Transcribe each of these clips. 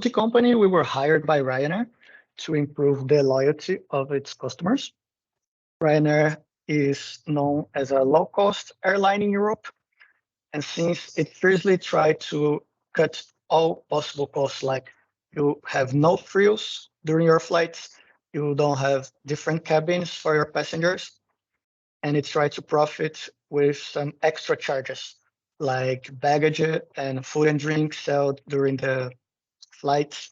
company, we were hired by Ryanair to improve the loyalty of its customers. Ryanair is known as a low-cost airline in Europe, and since it fiercely tried to cut all possible costs, like you have no frills during your flights, you don't have different cabins for your passengers, and it tried to profit with some extra charges, like baggage and food and drink sold during the flights.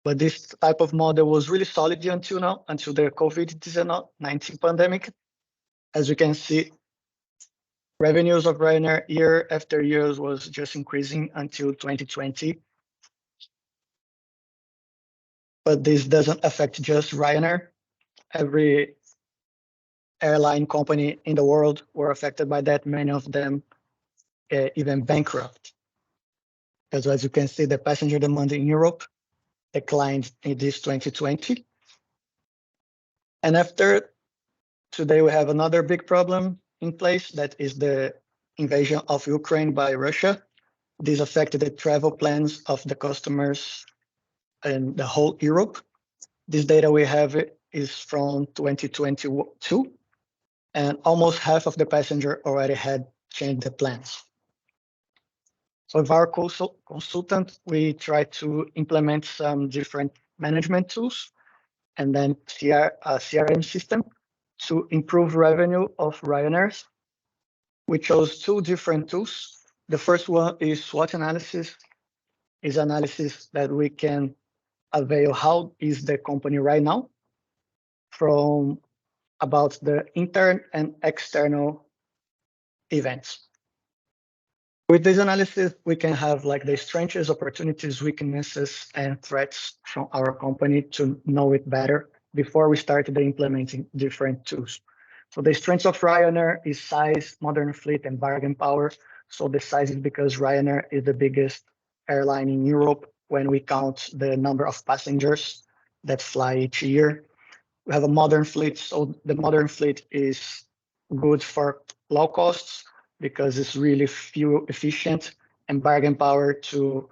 But this type of model was really solid until now, until the COVID-19 pandemic. As you can see, revenues of Ryanair year after year was just increasing until 2020. But this doesn't affect just Ryanair. Every airline company in the world were affected by that, many of them even bankrupt. Because as you can see, the passenger demand in Europe declined in this 2020. And after today, we have another big problem in place, that is the invasion of Ukraine by Russia. This affected the travel plans of the customers in the whole Europe. This data we have is from 2022, and almost half of the passenger already had changed the plans. So with our consultant, we try to implement some different management tools and then a CRM system to improve revenue of Ryanair's. We chose two different tools. The first one is SWOT analysis, is analysis that we can avail how is the company right now from about the intern and external events. With this analysis, we can have like the strengths, opportunities, weaknesses, and threats from our company to know it better before we start implementing different tools. So the strengths of Ryanair is size, modern fleet, and bargain power. So the size is because Ryanair is the biggest airline in Europe when we count the number of passengers that fly each year. We have a modern fleet, so the modern fleet is good for low costs because it's really fuel efficient, and bargain power to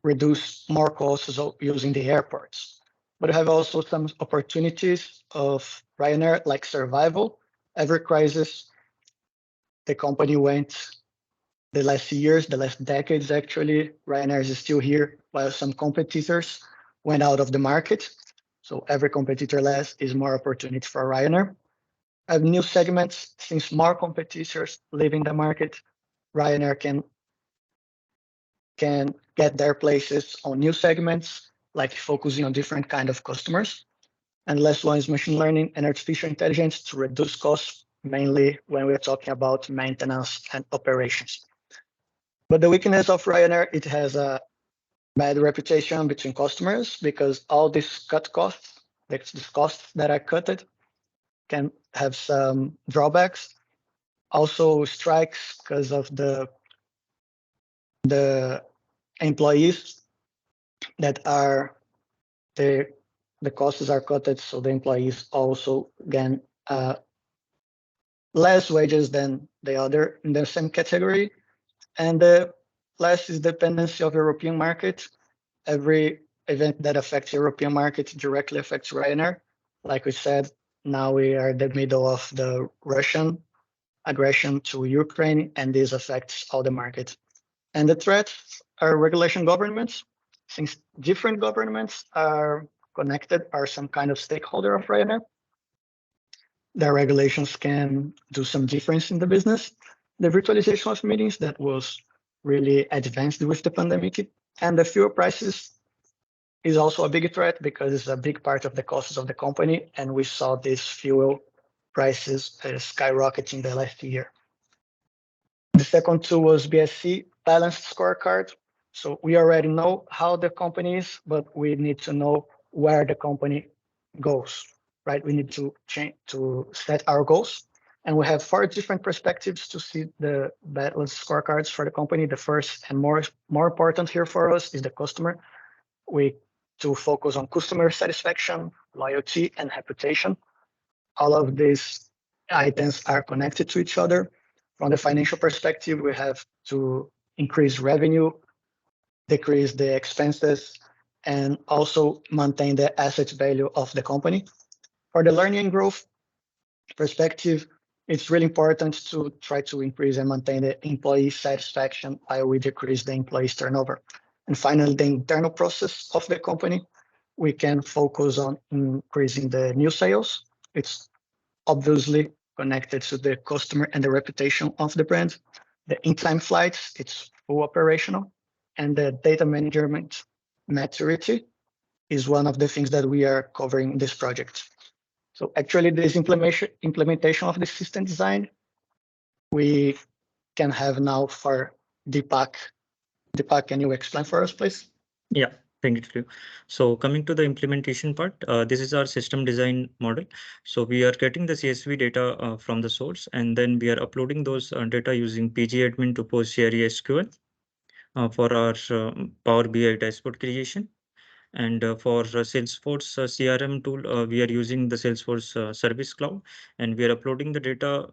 reduce more costs using the airports. But we have also some opportunities of Ryanair, like survival. Every crisis the company went the last years, the last decades actually, Ryanair is still here, while some competitors went out of the market. So every competitor less is more opportunity for Ryanair. Have new segments, since more competitors leaving the market, Ryanair can get their places on new segments, like focusing on different kind of customers. And last one is machine learning and artificial intelligence to reduce costs, mainly when we're talking about maintenance and operations. But the weakness of Ryanair, it has a bad reputation between customers because all these cut costs, these costs that are cutted, can have some drawbacks. Also strikes because of the employees that are the costs are cut, so the employees also get less wages than the other in the same category. And the last is dependency of European market. Every event that affects European market directly affects Ryanair. Like we said, now we are in the middle of the Russian aggression to Ukraine, and this affects all the markets. And the threats are regulation governments. Since different governments are connected, are some kind of stakeholder of Ryanair, their regulations can do some difference in the business. The virtualization of meetings that was really advanced with the pandemic, and the fuel prices is also a big threat because it's a big part of the costs of the company, and we saw these fuel prices skyrocketing the last year. The second tool was BSC, Balanced Scorecard. So we already know how the company is, but we need to know where the company goes, right? We need to change to set our goals. And we have 4 different perspectives to see the balanced scorecards for the company. The first and more important here for us is the customer. We to focus on customer satisfaction, loyalty, and reputation. All of these items are connected to each other. From the financial perspective, we have to increase revenue, decrease the expenses, and also maintain the asset value of the company. For the learning and growth perspective, it's really important to try to increase and maintain the employee satisfaction while we decrease the employees turnover. And finally, the internal process of the company, we can focus on increasing the new sales. It's obviously connected to the customer and the reputation of the brand. The in-time flights, it's full operational. And the data management maturity is one of the things that we are covering in this project. So actually, this implementation of the system design, we can have now for Deepak. Deepak, can you explain for us, please? Yeah, thank you. So coming to the implementation part, this is our system design model. So we are getting the CSV data from the source, and then we are uploading those data using pgadmin to PostgreSQL SQL for our Power BI dashboard creation. And for Salesforce CRM tool, we are using the Salesforce Service Cloud, and we are uploading the data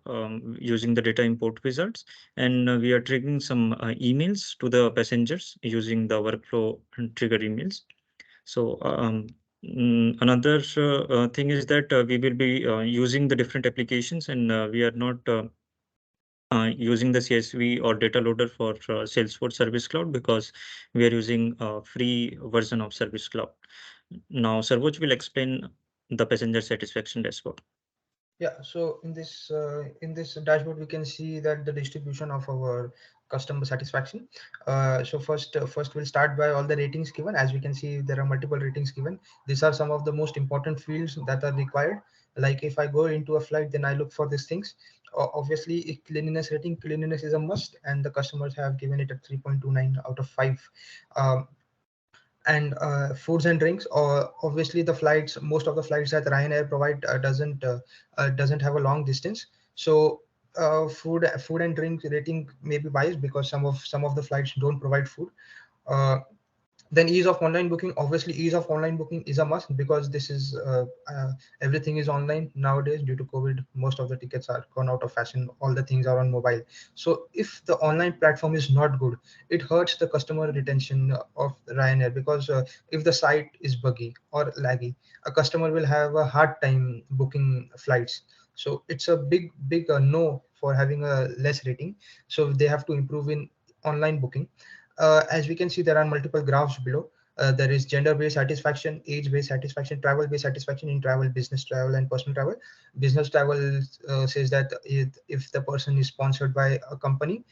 using the data import wizards. And we are triggering some emails to the passengers using the workflow and trigger emails. So another thing is that we will be using the different applications, and we are not using the CSV or data loader for Salesforce Service Cloud because we are using a free version of Service Cloud. Now, Sarvoj will explain the passenger satisfaction dashboard. Yeah, so in this dashboard, we can see that the distribution of our customer satisfaction. So first we'll start by all the ratings given. As we can see, there are multiple ratings given. These are some of the most important fields that are required. Like if I go into a flight, then I look for these things. Obviously, cleanliness rating, cleanliness is a must, and the customers have given it a 3.29 out of 5. And foods and drinks, or obviously the flights, most of the flights that Ryanair provide doesn't have a long distance. So food and drink rating may be biased because some of the flights don't provide food. uh, then ease of online booking, obviously ease of online booking is a must because this is everything is online nowadays. Due to COVID, most of the tickets are gone out of fashion, all the things are on mobile. So if the online platform is not good, it hurts the customer retention of Ryanair, because if the site is buggy or laggy, a customer will have a hard time booking flights. So it's a big no for having a less rating. So they have to improve in online booking. As we can see, there are multiple graphs below. There is gender-based satisfaction, age-based satisfaction, travel-based satisfaction in travel, business travel, and personal travel. Business travel says that if the person is sponsored by a company,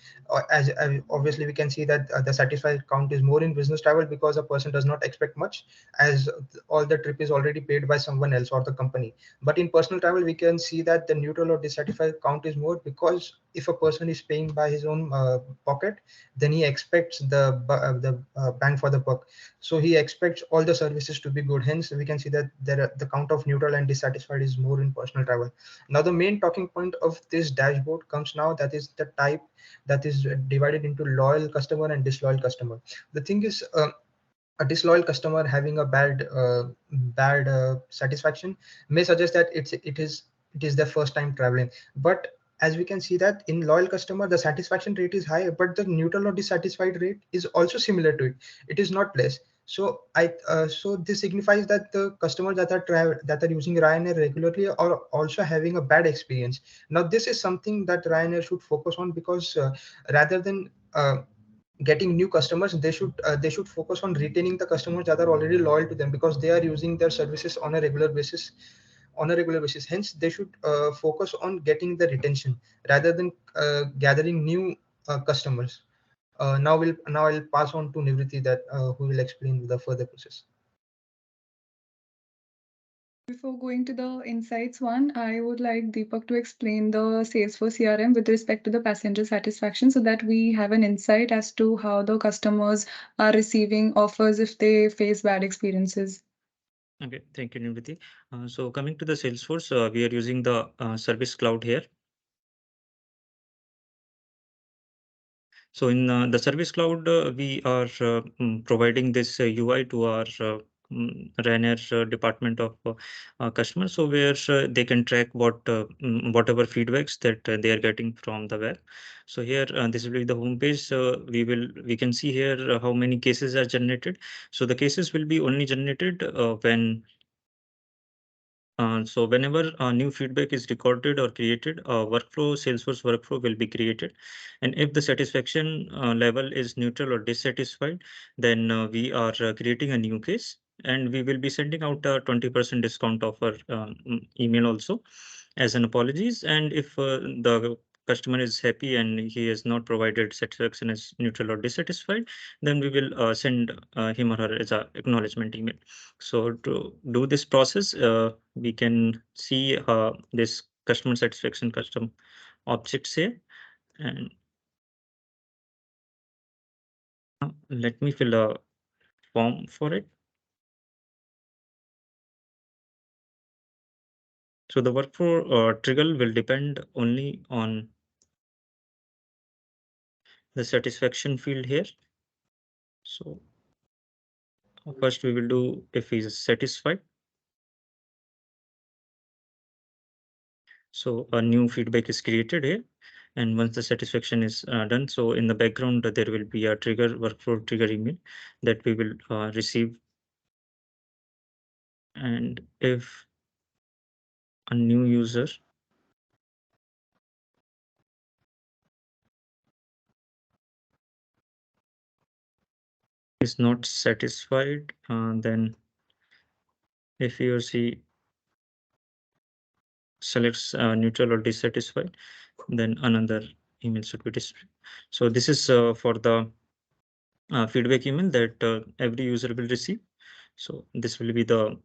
as obviously we can see that the satisfied count is more in business travel because a person does not expect much, as all the trip is already paid by someone else or the company. But in personal travel, we can see that the neutral or dissatisfied count is more, because if a person is paying by his own pocket, then he expects the bang for the buck. So he expects all the services to be good. Hence, we can see that the count of neutral and dissatisfied is more in personal travel. Now, the main talking point of this dashboard comes now, that is the type that is divided into loyal customer and disloyal customer. The thing is, a disloyal customer having a bad satisfaction may suggest that it is their first time traveling. But as we can see that in loyal customer, the satisfaction rate is high, but the neutral or dissatisfied rate is also similar to it. It is not less. So so this signifies that the customers that are using Ryanair regularly are also having a bad experience. Now, this is something that Ryanair should focus on, because rather than getting new customers, they should focus on retaining the customers that are already loyal to them, because they are using their services on a regular basis. Hence, they should focus on getting the retention rather than gathering new customers. Now I'll pass on to Nivriti, that who will explain the further process. Before going to the insights one, I would like Deepak to explain the Salesforce CRM with respect to the passenger satisfaction, so that we have an insight as to how the customers are receiving offers if they face bad experiences. Okay, thank you, Nimriti. So coming to the Salesforce, we are using the Service Cloud here. So in the Service Cloud, we are providing this UI to our Ryanair department of customers, so where they can track whatever feedbacks that they are getting from the web. So here, this will be the home page. We can see here how many cases are generated. So the cases will be only generated when so whenever new feedback is recorded or created, Salesforce workflow will be created. And if the satisfaction level is neutral or dissatisfied, then we are creating a new case, and we will be sending out a 20% discount offer email also as an apologies. And if the customer is happy and he has not provided satisfaction as neutral or dissatisfied, then we will send him or her as a acknowledgement email. So to do this process, we can see this customer satisfaction custom objects here. And let me fill a form for it. So the workflow trigger will depend only on the satisfaction field here. So first we will do if he is satisfied. So a new feedback is created here. And once the satisfaction is done, so in the background, there will be a workflow trigger email that we will receive. And if a new user is not satisfied, then if he or she selects neutral or dissatisfied, then another email should be displayed. So this is for the feedback email that every user will receive. So this will be the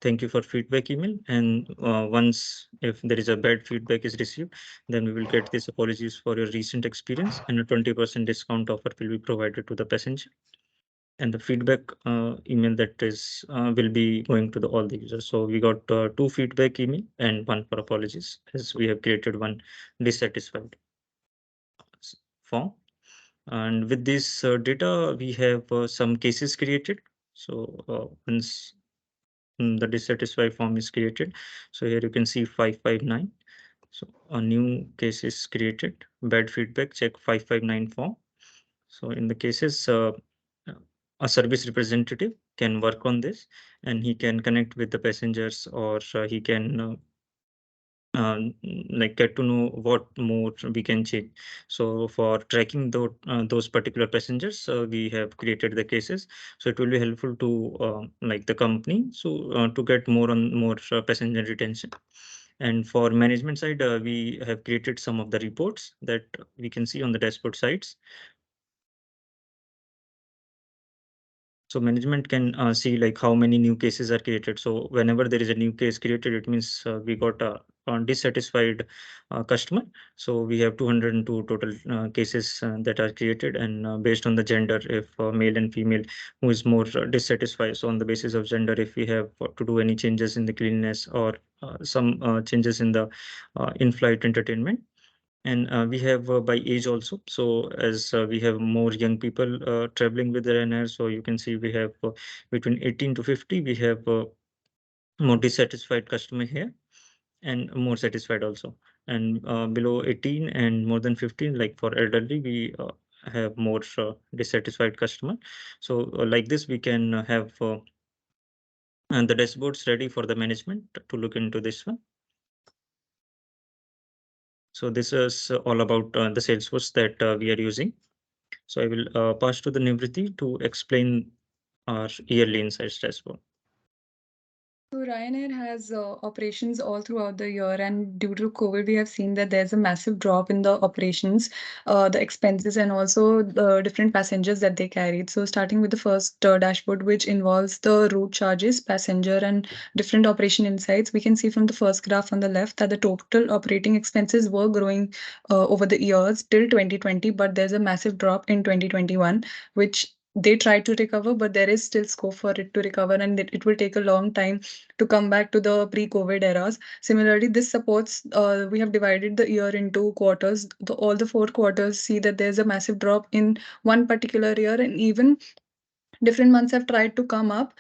thank you for feedback email. And once if there is a bad feedback is received, then we will get this apologies for your recent experience, and a 20% discount offer will be provided to the passenger. And the feedback email that is will be going to all the users. So we got 2 feedback email and 1 for apologies, as we have created 1 dissatisfied form. And with this data, we have some cases created. So once the dissatisfied form is created, so here you can see 559. So a new case is created, bad feedback, check 559 form. So in the cases, a service representative can work on this, and he can connect with the passengers, or he can like get to know what more we can change. So for tracking those particular passengers, we have created the cases. So it will be helpful to like the company, so to get more passenger retention. And for management side, we have created some of the reports that we can see on the dashboard sites. So management can see like how many new cases are created. So whenever there is a new case created, it means we got a dissatisfied customer. So we have 202 total cases that are created, and based on the gender, if male and female, who is more dissatisfied. So on the basis of gender, if we have to do any changes in the cleanliness, or some changes in the in-flight entertainment. And we have by age also. So as we have more young people traveling with the Ryanair, so you can see we have between 18 to 50, we have more dissatisfied customer here, and more satisfied also. And below 18 and more than 15, like for elderly, we have more dissatisfied customer. So like this, we can have and the dashboards ready for the management to look into this one. So this is all about the Salesforce that we are using. So I will pass to the Nivriti to explain our yearly insights dashboard. So Ryanair has operations all throughout the year, and due to COVID, we have seen that there's a massive drop in the operations, the expenses, and also the different passengers that they carried. So starting with the first dashboard, which involves the route charges, passenger, and different operation insights, we can see from the first graph on the left that the total operating expenses were growing over the years till 2020, but there's a massive drop in 2021, which they tried to recover, but there is still scope for it to recover, and it will take a long time to come back to the pre-COVID eras. Similarly, this supports, we have divided the year into quarters. All the 4 quarters see that there's a massive drop in one particular year, and even different months have tried to come up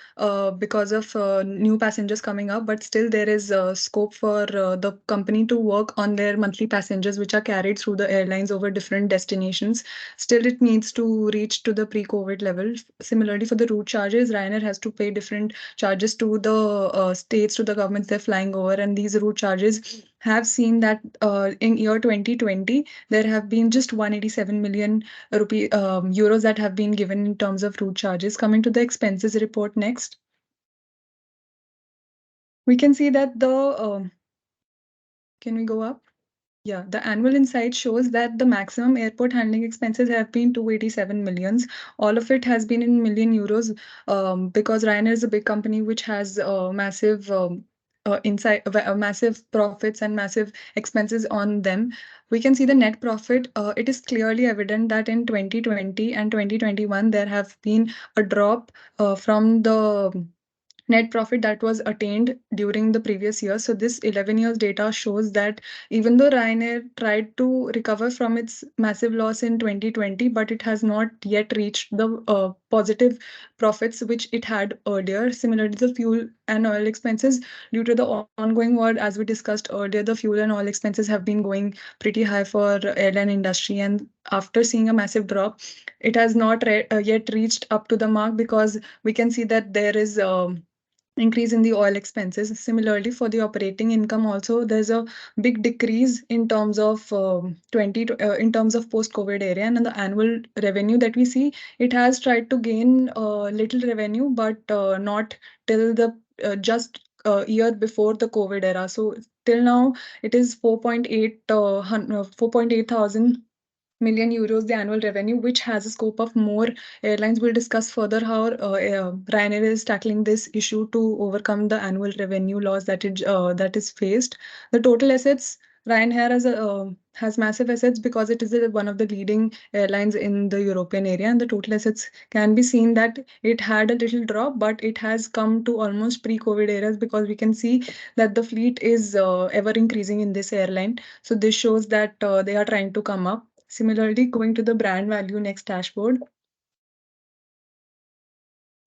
because of new passengers coming up, but still there is scope for the company to work on their monthly passengers which are carried through the airlines over different destinations. Still it needs to reach to the pre-COVID level. Similarly, for the route charges, Ryanair has to pay different charges to the states, to the governments they're flying over, and these route charges have seen that in year 2020 there have been just 187 million euros that have been given in terms of route charges. Coming to the expenses report next, we can see that can we go up? Yeah, the annual insight shows that the maximum airport handling expenses have been 287 millions. All of it has been in million euros because Ryanair is a big company which has massive massive profits and massive expenses on them. We can see the net profit. It is clearly evident that in 2020 and 2021 there have been a drop from the net profit that was attained during the previous year. So this 11 years data shows that even though Ryanair tried to recover from its massive loss in 2020, but it has not yet reached the positive profits which it had earlier. Similarly, the fuel and oil expenses, due to the ongoing war, as we discussed earlier, the fuel and oil expenses have been going pretty high for airline industry. And after seeing a massive drop, it has not yet reached up to the mark because we can see that there is increase in the oil expenses. Similarly, for the operating income also, there's a big decrease in terms of in terms of post-COVID area, and in the annual revenue that we see, it has tried to gain little revenue, but not till the just year before the COVID era. So till now, it is 4.8 thousand million euros the annual revenue, which has a scope of more airlines. Will discuss further how Ryanair is tackling this issue to overcome the annual revenue loss that is faced. The total assets, Ryanair has massive assets because it is one of the leading airlines in the European area, and the total assets can be seen that it had a little drop, but it has come to almost pre-COVID eras because we can see that the fleet is ever increasing in this airline. So this shows that they are trying to come up. Similarly, going to the brand value next dashboard,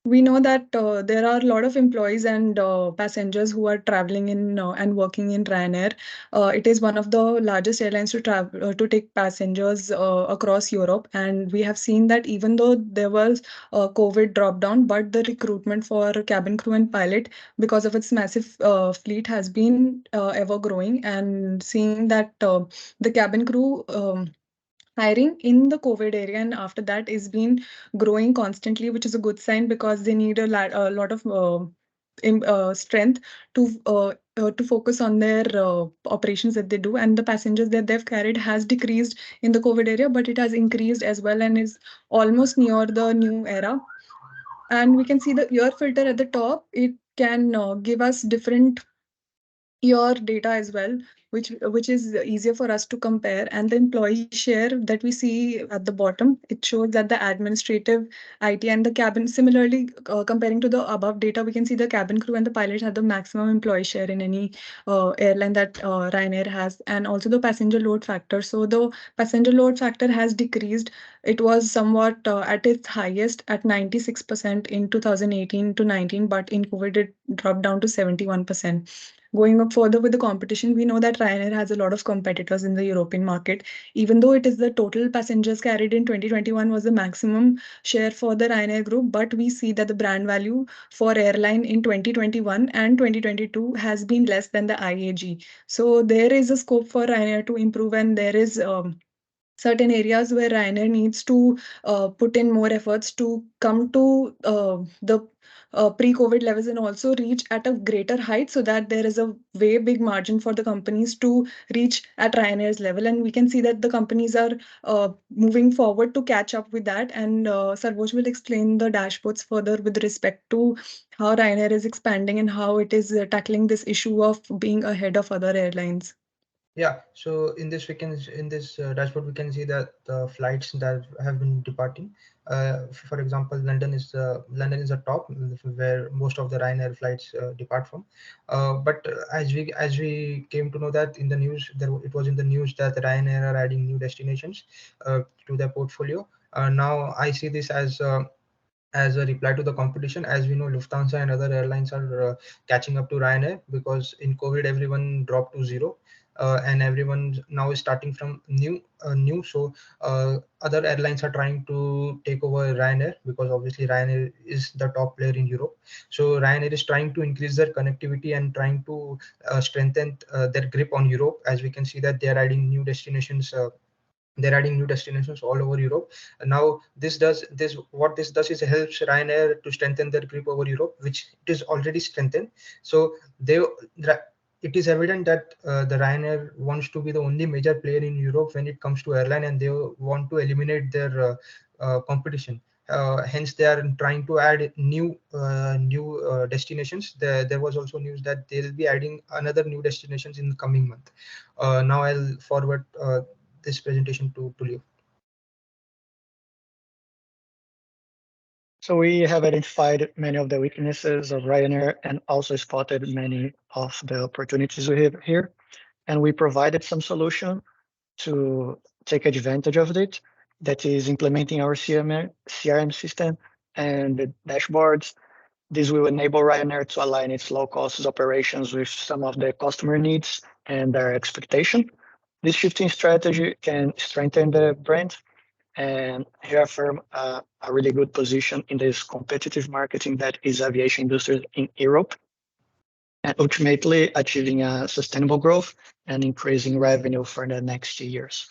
we know that there are a lot of employees and passengers who are traveling in and working in Ryanair. It is one of the largest airlines to travel to take passengers across Europe, and we have seen that even though there was a COVID drop down, but the recruitment for cabin crew and pilot, because of its massive fleet, has been ever growing. And seeing that the cabin crew hiring in the COVID area and after that is been growing constantly, which is a good sign because they need a lot of strength to focus on their operations that they do. And the passengers that they've carried has decreased in the COVID area, but it has increased as well and is almost near the new era. And we can see the year filter at the top. It can give us different your data as well, which is easier for us to compare. And the employee share that we see at the bottom, it shows that the administrative, IT, and the cabin, similarly comparing to the above data, we can see the cabin crew and the pilot have the maximum employee share in any airline that Ryanair has, and also the passenger load factor. So the passenger load factor has decreased. It was somewhat at its highest at 96% in 2018 to 19, but in COVID it dropped down to 71%. Going up further with the competition, we know that Ryanair has a lot of competitors in the European market. Even though it is the total passengers carried in 2021 was the maximum share for the Ryanair group, but we see that the brand value for airline in 2021 and 2022 has been less than the IAG. So there is a scope for Ryanair to improve, and there is certain areas where Ryanair needs to put in more efforts to come to the pre-COVID levels and also reach at a greater height, so that there is a way big margin for the companies to reach at Ryanair's level. And we can see that the companies are moving forward to catch up with that. And Sarvoj will explain the dashboards further with respect to how Ryanair is expanding and how it is tackling this issue of being ahead of other airlines. Yeah, so in this dashboard we can see that the flights that have been departing. For example, London is the top where most of the Ryanair flights depart from. But as we came to know that in the news, it was in the news that Ryanair are adding new destinations to their portfolio. Now I see this as as a reply to the competition. As we know, Lufthansa and other airlines are catching up to Ryanair, because in COVID everyone dropped to zero, and everyone now is starting from new. So other airlines are trying to take over Ryanair, because obviously Ryanair is the top player in Europe. So Ryanair is trying to increase their connectivity and trying to strengthen their grip on Europe. As we can see that they are adding new destinations. They're adding new destinations all over Europe. Now what this does is helps Ryanair to strengthen their grip over Europe, which it is already strengthened. So it is evident that the Ryanair wants to be the only major player in Europe when it comes to airline, and they want to eliminate their competition. Hence, they are trying to add new destinations. There was also news that they will be adding another new destinations in the coming month. Now I'll forward this presentation to Leo. So we have identified many of the weaknesses of Ryanair and also spotted many of the opportunities we have here. And we provided some solution to take advantage of it. That is implementing our CRM system and the dashboards. This will enable Ryanair to align its low-cost operations with some of the customer needs and their expectation. This shifting strategy can strengthen the brand and reaffirm a really good position in this competitive marketing that is aviation industry in Europe, and ultimately achieving a sustainable growth and increasing revenue for the next years.